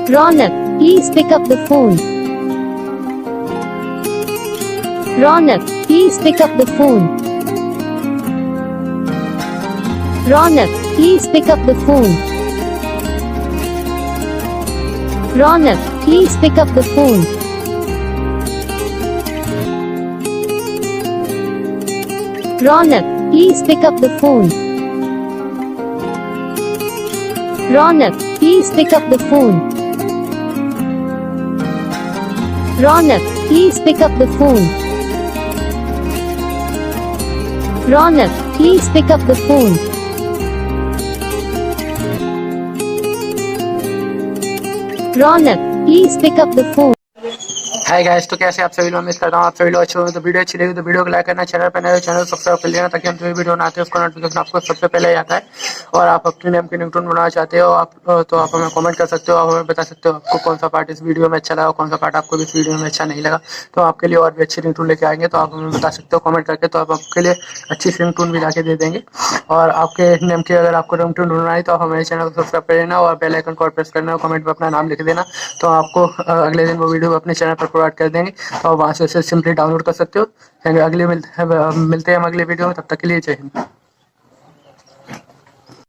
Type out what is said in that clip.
Ronak, please pick up the phone. Ronak, please pick up the phone. Ronak, please pick up the phone. Ronak, please pick up the phone. Ronak, please pick up the phone. Ronak, please pick up the phone. Ronak, please pick up the phone. Ronak, please pick up the phone. Ronak, please pick up the phone. Hi guys, तो कैसे आप सभी लोग, उम्मीद करता हूँ आप सभी लोग अच्छे होंगे। तो वीडियो अच्छी लगी तो वीडियो को लाइक करना, चैनल पर नए चैनल सब्सक्राइब कर लेना, ताकि हम जो भी वीडियो बनाते हैं उसका नोटिफिकेशन आपको सबसे पहले ही आता है। और आप अपने नेम की रिंगटोन बनाना चाहते हो आप तो आप हमें कमेंट कर सकते हो, आप हमें बता सकते हो आपको कौन सा पार्ट इस वीडियो में अच्छा लगा, कौन सा पार्ट आपको इस वीडियो में अच्छा नहीं लगा। तो आपके लिए और भी अच्छी रिंगटोन लेके आएंगे, तो आप हमें बता सकते हो कमेंट करके, तो आप आपके लिए अच्छी रिंगटोन भी लाके दे देंगे। और आपके नेम की अगर आपको रिंगटोन ढूंढना है तो आप हमारे चैनल को सब्सक्राइब कर लेना और बेल आइकन को प्रेस करना और कमेंट में अपना नाम लिख देना, तो आपको अगले दिन वो वीडियो अपने चैनल पर प्रोवाइड कर देंगे। तो वहाँ से सिंपली डाउनलोड कर सकते हो। अगले मिलते हैं हम अगले वीडियो में, तब तक के लिए जय हिंद।